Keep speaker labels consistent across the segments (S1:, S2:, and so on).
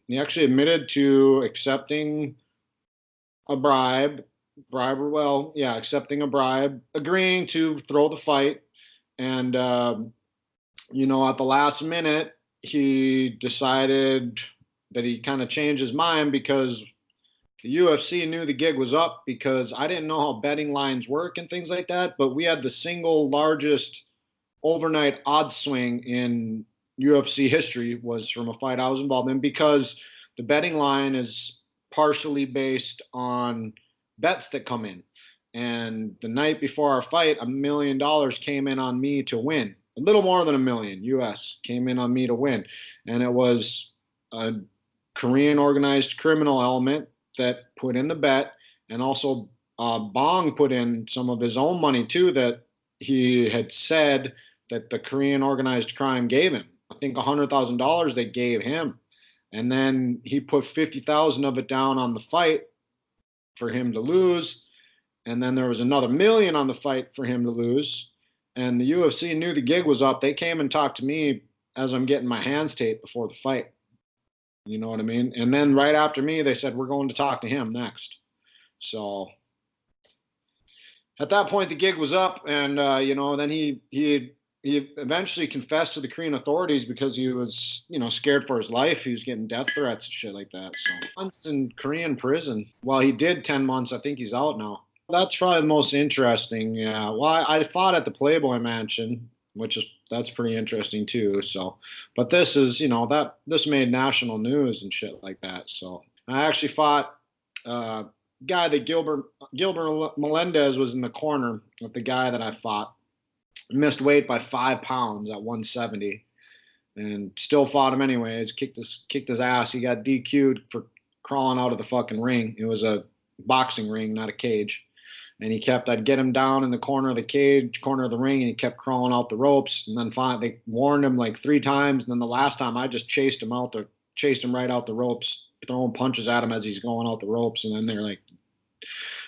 S1: He actually admitted to accepting a well, yeah, accepting a bribe, agreeing to throw the fight, and at the last minute, he decided that he kind of changed his mind because the UFC knew the gig was up because I didn't know how betting lines work and things like that, but we had the single largest overnight odds swing in UFC history was from a fight I was involved in because the betting line is partially based on bets that come in. And the night before our fight, $1 million came in on me to win. A little more than a million US came in on me to win. And it was a Korean organized criminal element that put in the bet, and also Bong put in some of his own money too that he had said that the Korean organized crime gave him. I think $100,000 they gave him, and then he put 50,000 of it down on the fight for him to lose, and then there was another million on the fight for him to lose. And the UFC knew the gig was up. They came and talked to me as I'm getting my hands taped before the fight. You know what I mean? And then right after me, they said we're going to talk to him next. So at that point, the gig was up, and then he eventually confessed to the Korean authorities because he was scared for his life. He was getting death threats and shit like that. So months in Korean prison. Well, he did 10 months. I think he's out now. That's probably the most interesting. Yeah. Well, I fought at the Playboy Mansion, which is that's pretty interesting too. So, but this is that this made national news and shit like that. So I actually fought uh, guy that Gilbert Melendez was in the corner with the guy that I fought. Missed weight by 5 pounds at 170, and still fought him anyways. Kicked his ass. He got DQ'd for crawling out of the fucking ring. It was a boxing ring, not a cage. And I'd get him down in the corner of the cage, corner of the ring, and he kept crawling out the ropes. And then finally, they warned him like 3 times. And then the last time, I just chased him right out the ropes, throwing punches at him as he's going out the ropes. And then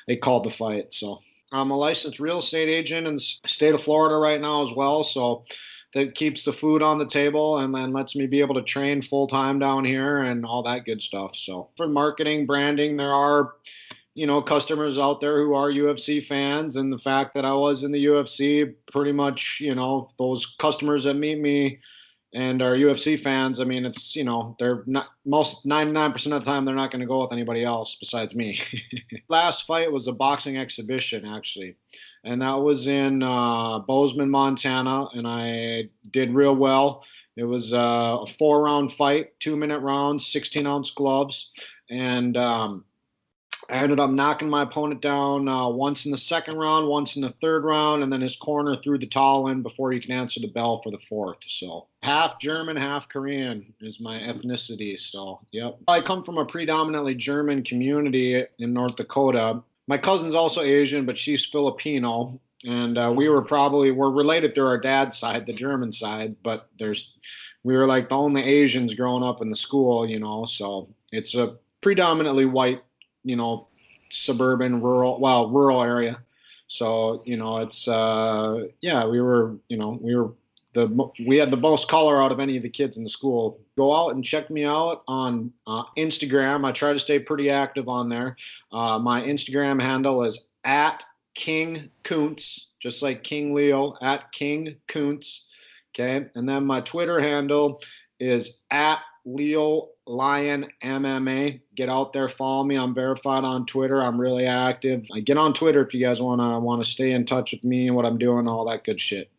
S1: they called the fight. So I'm a licensed real estate agent in the state of Florida right now as well. So that keeps the food on the table and then lets me be able to train full time down here and all that good stuff. So for marketing, branding, there are customers out there who are UFC fans, and the fact that I was in the UFC, pretty much, those customers that meet me and are UFC fans, I mean, it's, they're not, most 99% of the time, they're not going to go with anybody else besides me. Last fight was a boxing exhibition, actually. And that was in Bozeman, Montana, and I did real well. It was a 4 round fight, 2 minute rounds, 16-ounce gloves. And I ended up knocking my opponent down once in the second round, once in the third round, and then his corner threw the towel in before he can answer the bell for the fourth. So half German, half Korean is my ethnicity. So, yep. I come from a predominantly German community in North Dakota. My cousin's also Asian, but she's Filipino. And we're related through our dad's side, the German side, but we were like the only Asians growing up in the school, so it's a predominantly white you know, suburban, rural area. So, it's, yeah, we had the most color out of any of the kids in the school. Go out and check me out on Instagram. I try to stay pretty active on there. My Instagram handle is at King Kuntz, just like King Leo, at King Kuntz. Okay. And then my Twitter handle is at Leo Lion MMA. Get out there, follow me. I'm verified on Twitter. I'm really active. I get on Twitter if you guys wanna stay in touch with me and what I'm doing, all that good shit.